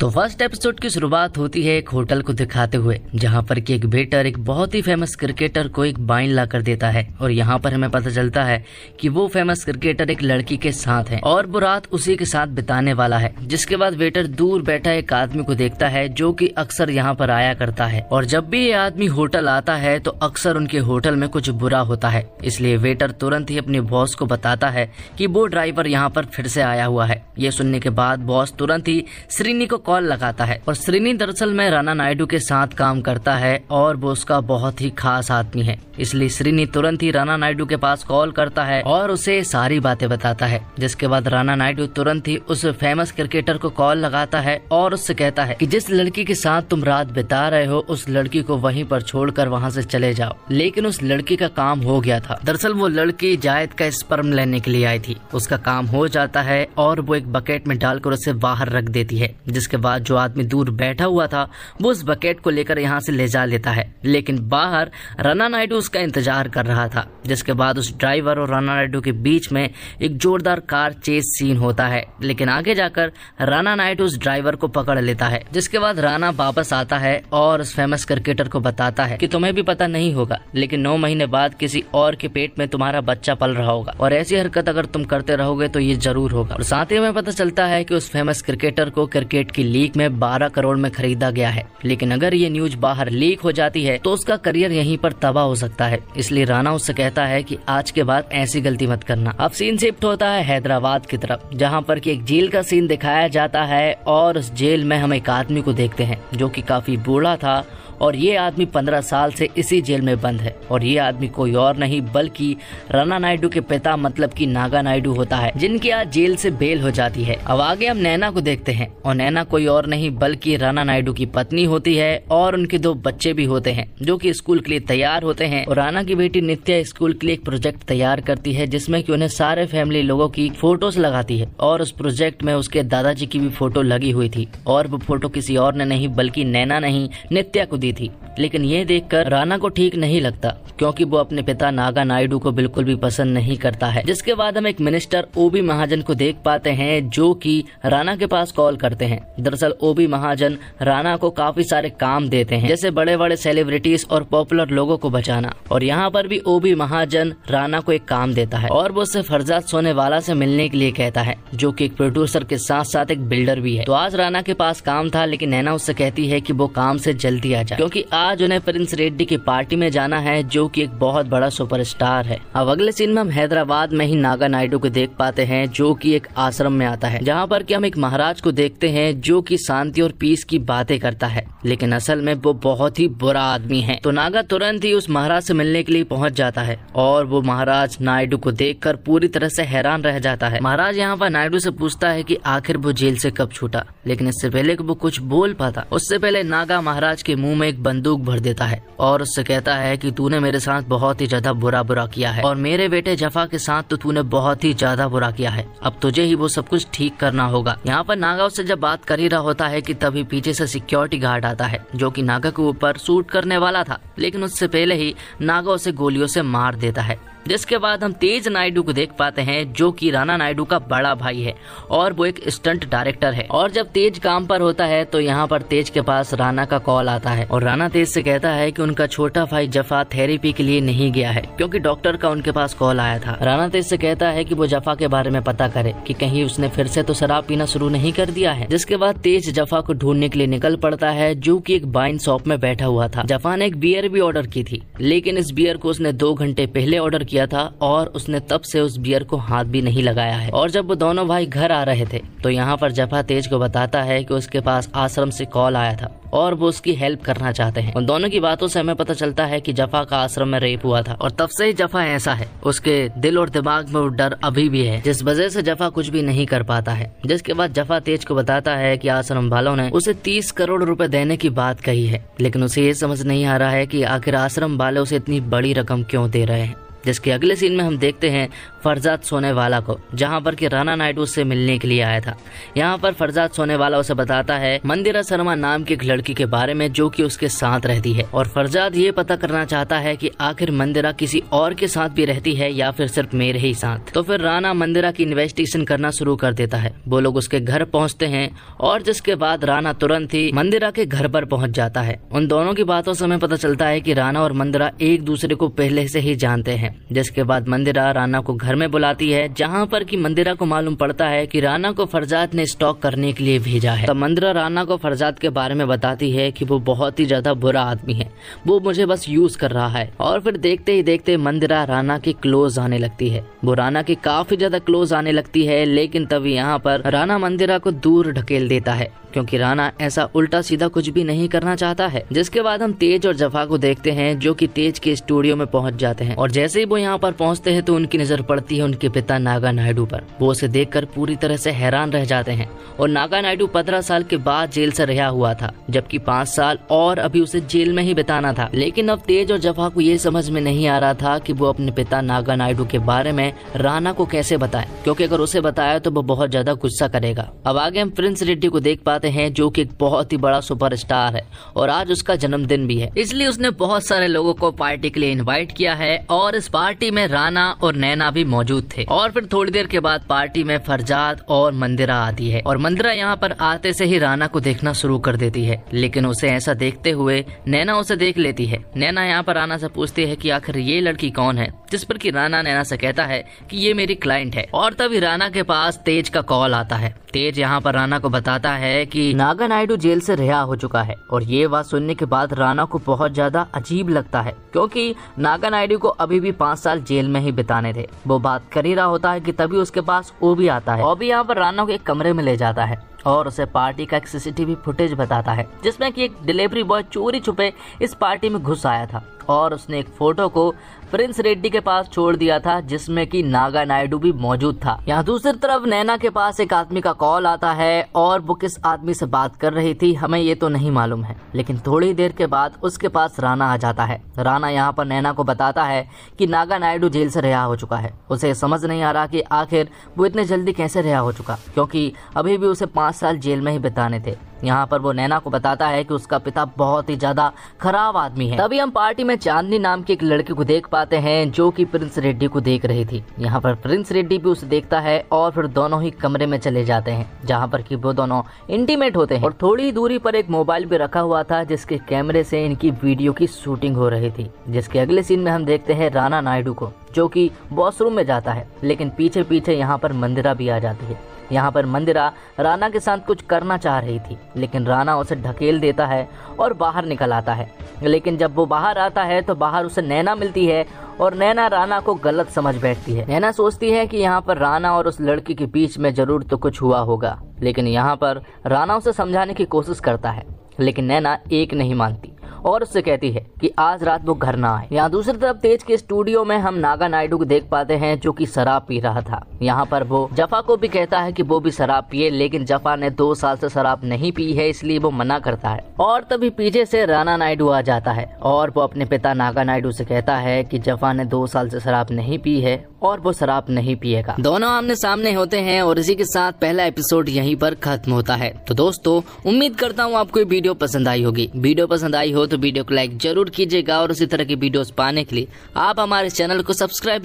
तो first episode की शुरुआत होती है एक होटल को दिखाते हुए, जहां पर कि एक वेटर एक बहुत ही फेमस क्रिकेटर को एक वाइन ला कर देता है और यहाँ पर हमें पता चलता है कि वो फेमस क्रिकेटर एक लड़की के साथ है और वो रात उसी के साथ बिताने वाला है। जिसके बाद वेटर दूर बैठा एक आदमी को देखता है जो कि अक्सर यहाँ पर आया करता है और जब भी ये आदमी होटल आता है तो अक्सर उनके होटल में कुछ बुरा होता है। इसलिए वेटर तुरंत ही अपने बॉस को बताता है कि वो ड्राइवर यहाँ पर फिर से आया हुआ है। ये सुनने के बाद बॉस तुरंत ही श्रीनी को कॉल लगाता है और श्रीनी दरअसल में राणा नायडू के साथ काम करता है और वो उसका बहुत ही खास आदमी है। इसलिए श्रीनी तुरंत ही राणा नायडू के पास कॉल करता है और उसे सारी बातें बताता है। जिसके बाद राणा नायडू तुरंत ही उस फेमस क्रिकेटर को कॉल लगाता है और उससे कहता है कि जिस लड़की के साथ तुम रात बिता रहे हो उस लड़की को वहीं पर छोड़कर वहां से चले जाओ। लेकिन उस लड़की का काम हो गया था। दरअसल वो लड़की जायद का स्पर्म लेने के लिए आई थी। उसका काम हो जाता है और वो एक बकेट में डालकर उसे बाहर रख देती है। जिसके बाद जो आदमी दूर बैठा हुआ था वो उस बकेट को लेकर यहाँ से ले जा लेता है। लेकिन बाहर राणा नायडू उसका इंतजार कर रहा था। जिसके बाद उस ड्राइवर और राणा नायडू के बीच में एक जोरदार कार चेस सीन होता है। लेकिन आगे जाकर राणा नायडू उस ड्राइवर को पकड़ लेता है। जिसके बाद राणा वापस आता है और उस फेमस क्रिकेटर को बताता है कि तुम्हें भी पता नहीं होगा लेकिन 9 महीने बाद किसी और के पेट में तुम्हारा बच्चा पल रहा होगा और ऐसी हरकत अगर तुम करते रहोगे तो ये जरूर होगा। और साथ ही हमें पता चलता है कि उस फेमस क्रिकेटर को क्रिकेट की लीग में 12 करोड़ में खरीदा गया है। लेकिन अगर ये न्यूज बाहर लीक हो जाती है तो उसका करियर यहीं पर तबाह हो सकता है। इसलिए राणा उससे कहता है कि आज के बाद ऐसी गलती मत करना। अब सीन शिफ्ट होता है हैदराबाद की तरफ, जहाँ पर कि एक जेल का सीन दिखाया जाता है और उस जेल में हम एक आदमी को देखते हैं जो कि काफी बूढ़ा था और ये आदमी 15 साल से इसी जेल में बंद है और ये आदमी कोई और नहीं बल्कि राणा नायडू के पिता मतलब कि नागा नायडू होता है, जिनकी आज जेल से बेल हो जाती है। अब आगे हम नैना को देखते हैं और नैना कोई और नहीं बल्कि राणा नायडू की पत्नी होती है और उनके 2 बच्चे भी होते हैं जो कि स्कूल के लिए तैयार होते हैं। और राणा की बेटी नित्या स्कूल के लिए एक प्रोजेक्ट तैयार करती है जिसमें कि उन्हें सारे फैमिली लोगों की फोटोज लगाती है और उस प्रोजेक्ट में उसके दादाजी की भी फोटो लगी हुई थी और वो फोटो किसी और ने नहीं बल्कि नैना नहीं नित्या को दी थी। लेकिन ये देखकर राणा को ठीक नहीं लगता क्योंकि वो अपने पिता नागा नायडू को बिल्कुल भी पसंद नहीं करता है। जिसके बाद हम एक मिनिस्टर ओबी महाजन को देख पाते हैं जो कि राणा के पास कॉल करते हैं। दरअसल ओबी महाजन राणा को काफी सारे काम देते हैं जैसे बड़े बड़े सेलिब्रिटीज और पॉपुलर लोगों को बचाना। और यहाँ पर भी ओबी महाजन राणा को एक काम देता है और वो उससे फरजाद सोनेवाला से मिलने के लिए कहता है जो कि एक प्रोड्यूसर के साथ साथ एक बिल्डर भी है। तो आज राणा के पास काम था लेकिन नैना उससे कहती है कि वो काम से जल्दी आ जाए क्योंकि आज उन्हें प्रिंस रेड्डी की पार्टी में जाना है जो कि एक बहुत बड़ा सुपरस्टार है। अब अगले सीन में हम हैदराबाद में ही नागा नायडू को देख पाते हैं जो कि एक आश्रम में आता है, जहाँ पर कि हम एक महाराज को देखते हैं जो कि शांति और पीस की बातें करता है लेकिन असल में वो बहुत ही बुरा आदमी है। तो नागा तुरंत ही उस महाराज से मिलने के लिए पहुंच जाता है और वो महाराज नायडू को देखकर पूरी तरह से हैरान रह जाता है। महाराज यहाँ पर नायडू से पूछता है कि आखिर वो जेल से कब छूटा, लेकिन इससे पहले कि वो कुछ बोल पाता उससे पहले नागा महाराज के मुंह में एक बंदूक भर देता है और उससे कहता है कि तूने मेरे साथ बहुत ही ज्यादा बुरा किया है और मेरे बेटे जफा के साथ तो तूने बहुत ही ज्यादा बुरा किया है। अब तुझे ही वो सब कुछ ठीक करना होगा। यहाँ पर नागा उससे जब बात कर ही रहा होता है कि तभी पीछे से सिक्योरिटी गार्ड आता है जो कि नागा के ऊपर शूट करने वाला था, लेकिन उससे पहले ही नागा उसे गोलियों से मार देता है। जिसके बाद हम तेज नायडू को देख पाते हैं जो कि राणा नायडू का बड़ा भाई है और वो एक स्टंट डायरेक्टर है। और जब तेज काम पर होता है तो यहाँ पर तेज के पास राणा का कॉल आता है और राणा तेज से कहता है कि उनका छोटा भाई जफा थेरेपी के लिए नहीं गया है क्योंकि डॉक्टर का उनके पास कॉल आया था। राणा तेज से कहता है कि वो जफा के बारे में पता करे कि कहीं उसने फिर से तो शराब पीना शुरू नहीं कर दिया है। जिसके बाद तेज जफा को ढूंढने के लिए निकल पड़ता है जो कि एक वाइन शॉप में बैठा हुआ था। जफा ने एक बियर भी ऑर्डर की थी लेकिन इस बियर को उसने 2 घंटे पहले ऑर्डर किया था और उसने तब से उस बियर को हाथ भी नहीं लगाया है। और जब वो दोनों भाई घर आ रहे थे तो यहाँ पर जफा तेज को बताता है कि उसके पास आश्रम से कॉल आया था और वो उसकी हेल्प करना चाहते हैं। उन दोनों की बातों से हमें पता चलता है कि जफा का आश्रम में रेप हुआ था और तब से ही जफा ऐसा है। उसके दिल और दिमाग में वो डर अभी भी है जिस वजह से जफा कुछ भी नहीं कर पाता है। जिसके बाद जफा तेज को बताता है कि आश्रम वालों ने उसे 30 करोड़ रुपए देने की बात कही है, लेकिन उसे ये समझ नहीं आ रहा है कि आखिर आश्रम वाले उसे इतनी बड़ी रकम क्यों दे रहे हैं। जिसके अगले सीन में हम देखते हैं फरजाद सोनेवाला को, जहाँ पर कि राणा नायडू से मिलने के लिए आया था। यहाँ पर फरजाद सोनेवाला उसे बताता है मंदिरा शर्मा नाम की एक लड़की के बारे में जो कि उसके साथ रहती है, और फरजाद ये पता करना चाहता है कि आखिर मंदिरा किसी और के साथ भी रहती है या फिर सिर्फ मेरे ही साथ। तो फिर राणा मंदिरा की इन्वेस्टिगेशन करना शुरू कर देता है। वो लोग उसके घर पहुँचते हैं और जिसके बाद राणा तुरंत ही मंदिरा के घर पर पहुँच जाता है। उन दोनों की बातों से हमें पता चलता है कि राणा और मंदिरा एक दूसरे को पहले से ही जानते हैं। जिसके बाद मंदिरा राणा को घर में बुलाती है, जहाँ पर कि मंदिरा को मालूम पड़ता है कि राणा को फरजाद ने स्टॉक करने के लिए भेजा है। तब मंदिरा राणा को फरजाद के बारे में बताती है कि वो बहुत ही ज्यादा बुरा आदमी है, वो मुझे बस यूज कर रहा है। और फिर देखते ही देखते मंदिरा राणा के क्लोज आने लगती है। वो राणा के काफी ज्यादा क्लोज आने लगती है, लेकिन तभी यहाँ पर राणा मंदिरा को दूर ढकेल देता है क्योंकि राणा ऐसा उल्टा सीधा कुछ भी नहीं करना चाहता है। जिसके बाद हम तेज और जफा को देखते हैं जो कि तेज के स्टूडियो में पहुंच जाते हैं, और जैसे ही वो यहाँ पर पहुंचते हैं तो उनकी नजर पड़ती है उनके पिता नागा नायडू पर। वो उसे देखकर पूरी तरह से हैरान रह जाते हैं। और नागा नायडू 15 साल के बाद जेल से रिहा हुआ था, जबकि 5 साल और अभी उसे जेल में ही बिताना था। लेकिन अब तेज और जफा को ये समझ में नहीं आ रहा था कि वो अपने पिता नागा नायडू के बारे में राणा को कैसे बताए, क्योंकि अगर उसे बताया तो वो बहुत ज्यादा गुस्सा करेगा। अब आगे हम प्रिंस रेड्डी को देख पाते हैं जो कि एक बहुत ही बड़ा सुपरस्टार है और आज उसका जन्मदिन भी है, इसलिए उसने बहुत सारे लोगों को पार्टी के लिए इनवाइट किया है। और इस पार्टी में राणा और नैना भी मौजूद थे। और फिर थोड़ी देर के बाद पार्टी में फरजाद और मंदिरा आती है, और मंदिरा यहाँ पर आते से ही राणा को देखना शुरू कर देती है। लेकिन उसे ऐसा देखते हुए नैना उसे देख लेती है। नैना यहाँ पर राणा से पूछती है कि आखिर ये लड़की कौन है, जिस पर कि राणा नैना से कहता है कि ये मेरी क्लाइंट है। और तभी राणा के पास तेज का कॉल आता है। तेज यहाँ पर राणा को बताता है कि नागा नायडू जेल से रिहा हो चुका है। और ये बात सुनने के बाद राणा को बहुत ज्यादा अजीब लगता है, क्योंकि नागा नायडू को अभी भी 5 साल जेल में ही बिताने थे। वो बात कर ही रहा होता है कि तभी उसके पास वो भी आता है और भी यहाँ पर राणा को एक कमरे में ले जाता है और उसे पार्टी का एक सीसीटीवी फुटेज बताता है, जिसमें कि एक डिलीवरी बॉय चोरी छुपे इस पार्टी में घुस आया था और उसने एक फोटो को प्रिंस रेड्डी के पास छोड़ दिया था, जिसमें कि नागा नायडू भी मौजूद था। यहाँ दूसरी तरफ नैना के पास एक आदमी का कॉल आता है और वो किस आदमी से बात कर रही थी हमें ये तो नहीं मालूम है। लेकिन थोड़ी देर के बाद उसके पास राणा आ जाता है। राणा यहाँ पर नैना को बताता है कि नागा नायडू जेल से रिहा हो चुका है। उसे समझ नहीं आ रहा कि आखिर वो इतने जल्दी कैसे रिहा हो चुका, क्योंकि अभी भी उसे 5 साल जेल में ही बिताने थे। यहाँ पर वो नैना को बताता है कि उसका पिता बहुत ही ज्यादा खराब आदमी है। तभी हम पार्टी में चांदनी नाम की एक लड़की को देख पाते हैं जो कि प्रिंस रेड्डी को देख रही थी। यहाँ पर प्रिंस रेड्डी भी उसे देखता है और फिर दोनों ही कमरे में चले जाते हैं, जहाँ पर कि वो दोनों इंटीमेट होते हैं। और थोड़ी दूरी पर एक मोबाइल भी रखा हुआ था, जिसके कैमरे से इनकी वीडियो की शूटिंग हो रही थी। जिसके अगले सीन में हम देखते हैं राणा नायडू को, जो कि वॉशरूम में जाता है। लेकिन पीछे पीछे यहाँ पर मंदिरा भी आ जाती है। यहाँ पर मंदिरा राणा के साथ कुछ करना चाह रही थी, लेकिन राणा उसे ढकेल देता है और बाहर निकल आता है। लेकिन जब वो बाहर आता है तो बाहर उसे नैना मिलती है और नैना राणा को गलत समझ बैठती है। नैना सोचती है कि यहाँ पर राणा और उस लड़की के बीच में जरूर तो कुछ हुआ होगा, लेकिन यहाँ पर राणा उसे समझाने की कोशिश करता है, लेकिन नैना एक नहीं मानती और उससे कहती है कि आज रात वो घर ना आए। यहाँ दूसरी तरफ तेज के स्टूडियो में हम नागा नायडू को देख पाते हैं जो कि शराब पी रहा था। यहाँ पर वो जफा को भी कहता है कि वो भी शराब पिए, लेकिन जफा ने 2 साल से शराब नहीं पी है, इसलिए वो मना करता है। और तभी पीछे से राणा नायडू आ जाता है और वो अपने पिता नागा नायडू से कहता है कि जफा ने 2 साल से शराब नहीं पी है और वो शराब नहीं पिएगा। दोनों आमने सामने होते हैं और इसी के साथ पहला एपिसोड यहीं पर खत्म होता है। तो दोस्तों, उम्मीद करता हूँ आपको ये वीडियो पसंद आई होगी। वीडियो पसंद आई हो तो वीडियो को लाइक जरूर कीजिएगा और उसी तरह की वीडियोस पाने के लिए आप हमारे चैनल को सब्सक्राइब